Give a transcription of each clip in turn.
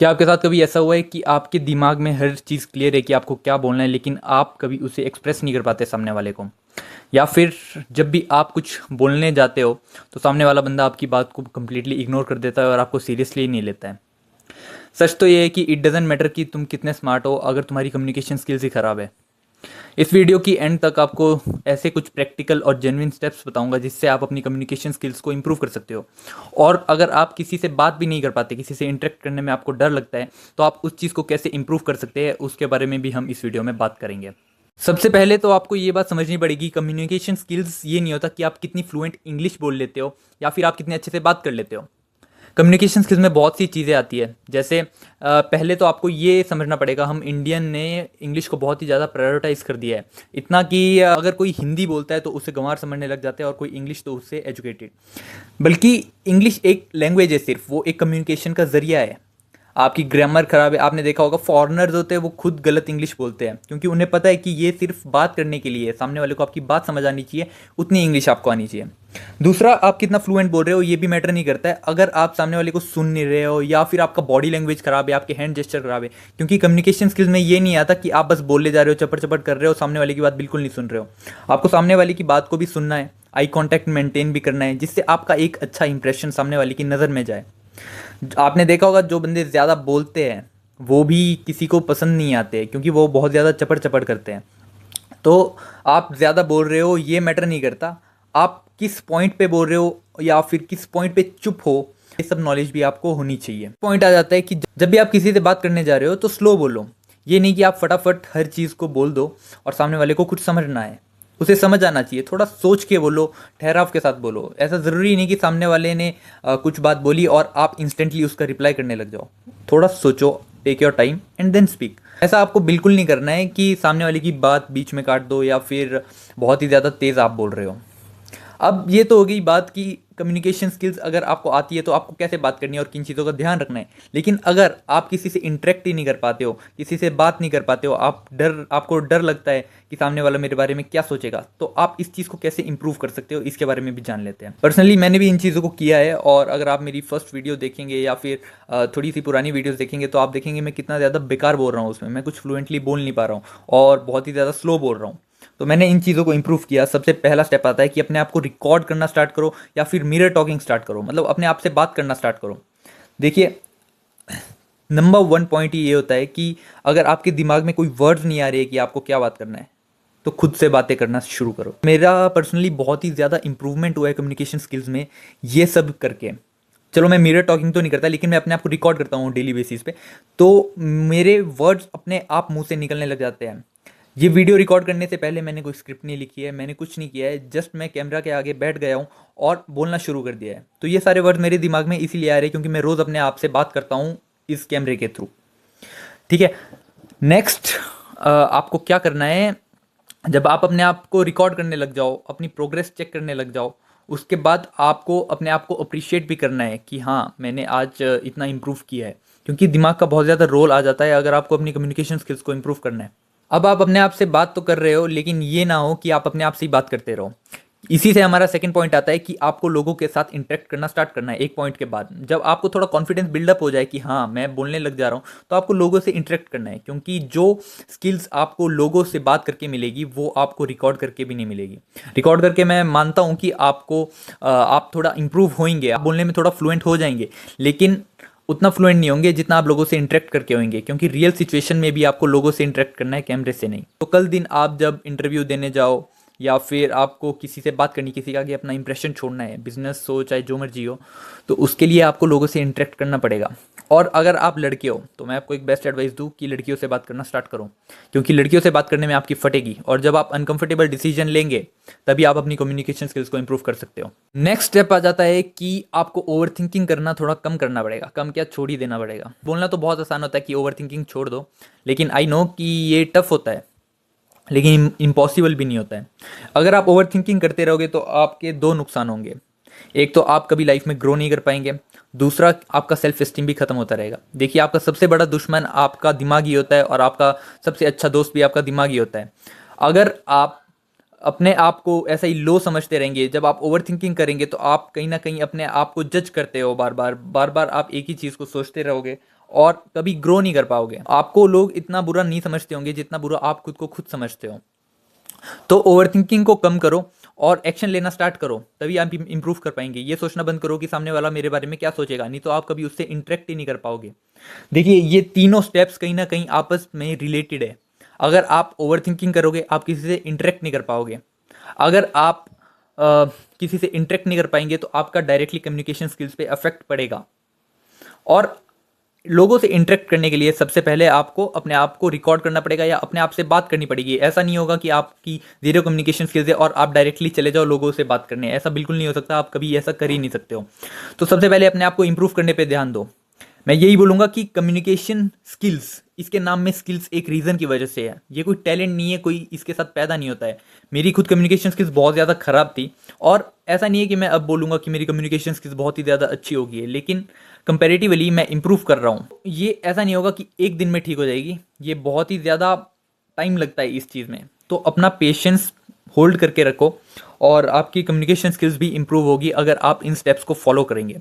क्या आपके साथ कभी ऐसा हुआ है कि आपके दिमाग में हर चीज़ क्लियर है कि आपको क्या बोलना है, लेकिन आप कभी उसे एक्सप्रेस नहीं कर पाते सामने वाले को? या फिर जब भी आप कुछ बोलने जाते हो तो सामने वाला बंदा आपकी बात को कंप्लीटली इग्नोर कर देता है और आपको सीरियसली नहीं लेता है? सच तो ये है कि इट डजेंट मैटर कि तुम कितने स्मार्ट हो, अगर तुम्हारी कम्युनिकेशन स्किल्स ही ख़राब है। इस वीडियो की एंड तक आपको ऐसे कुछ प्रैक्टिकल और जेन्युइन स्टेप्स बताऊंगा जिससे आप अपनी कम्युनिकेशन स्किल्स को इंप्रूव कर सकते हो। और अगर आप किसी से बात भी नहीं कर पाते, किसी से इंटरेक्ट करने में आपको डर लगता है, तो आप उस चीज़ को कैसे इंप्रूव कर सकते हैं उसके बारे में भी हम इस वीडियो में बात करेंगे। सबसे पहले तो आपको ये बात समझनी पड़ेगी, कम्युनिकेशन स्किल्स ये नहीं होता कि आप कितनी फ्लुएंट इंग्लिश बोल लेते हो या फिर आप कितने अच्छे से बात कर लेते हो। कम्युनिकेशन स्किल्स में बहुत सी चीज़ें आती है। जैसे पहले तो आपको ये समझना पड़ेगा, हम इंडियन ने इंग्लिश को बहुत ही ज़्यादा प्रायोरिटाइज कर दिया है। इतना कि अगर कोई हिंदी बोलता है तो उसे गंवार समझने लग जाते हैं, और कोई इंग्लिश तो उससे एजुकेटेड। बल्कि इंग्लिश एक लैंग्वेज है, सिर्फ वो एक कम्युनिकेशन का जरिया है। आपकी ग्रामर खराब है, आपने देखा होगा फॉरेनर्स होते हैं वो खुद गलत इंग्लिश बोलते हैं, क्योंकि उन्हें पता है कि ये सिर्फ बात करने के लिए है, सामने वाले को आपकी बात समझ आनी चाहिए, उतनी इंग्लिश आपको आनी चाहिए। दूसरा, आप कितना फ्लुएंट बोल रहे हो ये भी मैटर नहीं करता है, अगर आप सामने वाले को सुन नहीं रहे हो या फिर आपका बॉडी लैंग्वेज खराब है, आपके हैंड जेस्चर खराब है। क्योंकि कम्युनिकेशन स्किल्स में ये नहीं आता कि आप बस बोले जा रहे हो, चपड़ चपड़ कर रहे हो, सामने वाले की बात बिल्कुल नहीं सुन रहे हो। आपको सामने वाले की बात को भी सुनना है, आई कॉन्टैक्ट मेंटेन भी करना है, जिससे आपका एक अच्छा इंप्रेशन सामने वाले की नज़र में जाए। आपने देखा होगा जो बंदे ज़्यादा बोलते हैं वो भी किसी को पसंद नहीं आते, क्योंकि वो बहुत ज़्यादा चपड़ चपड़ करते हैं। तो आप ज़्यादा बोल रहे हो ये मैटर नहीं करता, आप किस पॉइंट पे बोल रहे हो या फिर किस पॉइंट पे चुप हो, ये सब नॉलेज भी आपको होनी चाहिए। पॉइंट आ जाता है कि जब भी आप किसी से बात करने जा रहे हो तो स्लो बोलो। ये नहीं कि आप फटाफट हर चीज़ को बोल दो और सामने वाले को कुछ समझना है, उसे समझ आना चाहिए। थोड़ा सोच के बोलो, ठहराव के साथ बोलो। ऐसा ज़रूरी नहीं कि सामने वाले ने कुछ बात बोली और आप इंस्टेंटली उसका रिप्लाई करने लग जाओ। थोड़ा सोचो, take your time and then speak. ऐसा आपको बिल्कुल नहीं करना है कि सामने वाले की बात बीच में काट दो या फिर बहुत ही ज़्यादा तेज़ आप बोल रहे हो। अब ये तो हो गई बात कि कम्युनिकेशन स्किल्स अगर आपको आती है तो आपको कैसे बात करनी है और किन चीज़ों का ध्यान रखना है। लेकिन अगर आप किसी से इंटरेक्ट ही नहीं कर पाते हो, किसी से बात नहीं कर पाते हो, आपको डर लगता है कि सामने वाला मेरे बारे में क्या सोचेगा, तो आप इस चीज़ को कैसे इंप्रूव कर सकते हो इसके बारे में भी जान लेते हैं। पर्सनली मैंने भी इन चीज़ों को किया है, और अगर आप मेरी फर्स्ट वीडियो देखेंगे या फिर थोड़ी सी पुरानी वीडियोज़ देखेंगे तो आप देखेंगे मैं कितना ज़्यादा बेकार बोल रहा हूँ उसमें, मैं कुछ फ्लुएंटली बोल नहीं पा रहा हूँ और बहुत ही ज़्यादा स्लो बोल रहा हूँ। तो मैंने इन चीज़ों को इंप्रूव किया। सबसे पहला स्टेप आता है कि अपने आप को रिकॉर्ड करना स्टार्ट करो या फिर मिरर टॉकिंग स्टार्ट करो, मतलब अपने आप से बात करना स्टार्ट करो। देखिए, नंबर वन पॉइंट ये होता है कि अगर आपके दिमाग में कोई वर्ड्स नहीं आ रही है कि आपको क्या बात करना है, तो खुद से बातें करना शुरू करो। मेरा पर्सनली बहुत ही ज़्यादा इंप्रूवमेंट हुआ है कम्युनिकेशन स्किल्स में ये सब करके। चलो मैं मिरर टॉकिंग तो नहीं करता, लेकिन मैं अपने आप को रिकॉर्ड करता हूँ डेली बेसिस पे, तो मेरे वर्ड्स अपने आप मुंह से निकलने लग जाते हैं। ये वीडियो रिकॉर्ड करने से पहले मैंने कोई स्क्रिप्ट नहीं लिखी है, मैंने कुछ नहीं किया है, जस्ट मैं कैमरा के आगे बैठ गया हूँ और बोलना शुरू कर दिया है। तो ये सारे वर्ड मेरे दिमाग में इसीलिए आ रहे हैं क्योंकि मैं रोज़ अपने आप से बात करता हूँ इस कैमरे के थ्रू। ठीक है, नेक्स्ट आपको क्या करना है, जब आप अपने आप को रिकॉर्ड करने लग जाओ, अपनी प्रोग्रेस चेक करने लग जाओ, उसके बाद आपको अपने आप को अप्रिशिएट भी करना है कि हाँ मैंने आज इतना इम्प्रूव किया है, क्योंकि दिमाग का बहुत ज़्यादा रोल आ जाता है अगर आपको अपनी कम्युनिकेशन स्किल्स को इम्प्रूव करना है। अब आप अपने आप से बात तो कर रहे हो, लेकिन ये ना हो कि आप अपने आप से ही बात करते रहो। इसी से हमारा सेकंड पॉइंट आता है कि आपको लोगों के साथ इंटरेक्ट करना स्टार्ट करना है। एक पॉइंट के बाद जब आपको थोड़ा कॉन्फिडेंस बिल्डअप हो जाए कि हाँ मैं बोलने लग जा रहा हूँ, तो आपको लोगों से इंटरेक्ट करना है, क्योंकि जो स्किल्स आपको लोगों से बात करके मिलेगी वो आपको रिकॉर्ड करके भी नहीं मिलेगी। रिकॉर्ड करके मैं मानता हूँ कि आपको आप थोड़ा इंप्रूव होंगे, आप बोलने में थोड़ा फ्लुएंट हो जाएंगे, लेकिन उतना फ्लुएंट नहीं होंगे जितना आप लोगों से इंटरेक्ट करके होंगे, क्योंकि रियल सिचुएशन में भी आपको लोगों से इंटरेक्ट करना है, कैमरे से नहीं। तो कल दिन आप जब इंटरव्यू देने जाओ या फिर आपको किसी से बात करनी, किसी का आगे अपना इंप्रेशन छोड़ना है, बिजनेस हो चाहे जो मर्जी हो, तो उसके लिए आपको लोगों से इंटरेक्ट करना पड़ेगा। और अगर आप लड़के हो तो मैं आपको एक बेस्ट एडवाइस दूँ कि लड़कियों से बात करना स्टार्ट करो, क्योंकि लड़कियों से बात करने में आपकी फटेगी, और जब आप अनकंफर्टेबल डिसीजन लेंगे तभी आप अपनी कम्युनिकेशन स्किल्स को इंप्रूव कर सकते हो। नेक्स्ट स्टेप आ जाता है कि आपको ओवर थिंकिंग करना थोड़ा कम करना पड़ेगा। कम क्या, छोड़ ही देना पड़ेगा। बोलना तो बहुत आसान होता है कि ओवर थिंकिंग छोड़ दो, लेकिन आई नो कि ये टफ होता है, लेकिन इम्पॉसिबल भी नहीं होता है। अगर आप ओवर थिंकिंग करते रहोगे तो आपके दो नुकसान होंगे। एक तो आप कभी लाइफ में ग्रो नहीं कर पाएंगे, दूसरा आपका सेल्फ एस्टीम भी खत्म होता रहेगा। देखिए, आपका सबसे बड़ा दुश्मन आपका दिमाग ही होता है, और आपका सबसे अच्छा दोस्त भी आपका दिमाग ही होता है। अगर आप अपने आप को ऐसा ही लो समझते रहेंगे, जब आप ओवर थिंकिंग करेंगे तो आप कहीं ना कहीं अपने आप को जज करते हो, बार बार आप एक ही चीज़ को सोचते रहोगे और कभी ग्रो नहीं कर पाओगे। आपको लोग इतना बुरा नहीं समझते होंगे जितना बुरा आप खुद को खुद समझते हो। तो ओवरथिंकिंग को कम करो और एक्शन लेना स्टार्ट करो, तभी आप इंप्रूव कर पाएंगे। ये सोचना बंद करो कि सामने वाला मेरे बारे में क्या सोचेगा, नहीं तो आप कभी उससे इंटरेक्ट ही नहीं कर पाओगे। देखिए, ये तीनों स्टेप्स कहीं ना कहीं आपस में रिलेटेड है। अगर आप ओवरथिंकिंग करोगे, आप किसी से इंटरेक्ट नहीं कर पाओगे। अगर आप किसी से इंटरेक्ट नहीं कर पाएंगे तो आपका डायरेक्टली कम्युनिकेशन स्किल्स पे अफेक्ट पड़ेगा। और लोगों से इंटरेक्ट करने के लिए सबसे पहले आपको अपने आप को रिकॉर्ड करना पड़ेगा या अपने आप से बात करनी पड़ेगी। ऐसा नहीं होगा कि आपकी जीरो कम्युनिकेशन स्किल्स है और आप डायरेक्टली चले जाओ लोगों से बात करने, ऐसा बिल्कुल नहीं हो सकता। आप कभी ऐसा कर ही नहीं सकते हो। तो सबसे पहले अपने आप को इंप्रूव करने पे ध्यान दो। मैं यही बोलूँगा कि कम्युनिकेशन स्किल्स, इसके नाम में स्किल्स एक रीज़न की वजह से है। ये कोई टैलेंट नहीं है, कोई इसके साथ पैदा नहीं होता है। मेरी खुद कम्युनिकेशन स्किल्स बहुत ज़्यादा ख़राब थी और ऐसा नहीं है कि मैं अब बोलूँगा कि मेरी कम्युनिकेशन स्किल्स बहुत ही ज़्यादा अच्छी हो गई है, लेकिन कंपैरेटिवली मैं इंप्रूव कर रहा हूँ। ये ऐसा नहीं होगा कि एक दिन में ठीक हो जाएगी, ये बहुत ही ज़्यादा टाइम लगता है इस चीज़ में। तो अपना पेशेंस होल्ड करके रखो और आपकी कम्युनिकेशन स्किल्स भी इंप्रूव होगी अगर आप इन स्टेप्स को फॉलो करेंगे।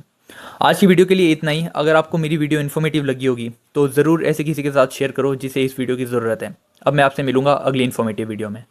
आज की वीडियो के लिए इतना ही। अगर आपको मेरी वीडियो इन्फॉर्मेटिव लगी होगी तो ज़रूर ऐसे किसी के साथ शेयर करो जिसे इस वीडियो की ज़रूरत है। अब मैं आपसे मिलूंगा अगली इन्फॉर्मेटिव वीडियो में।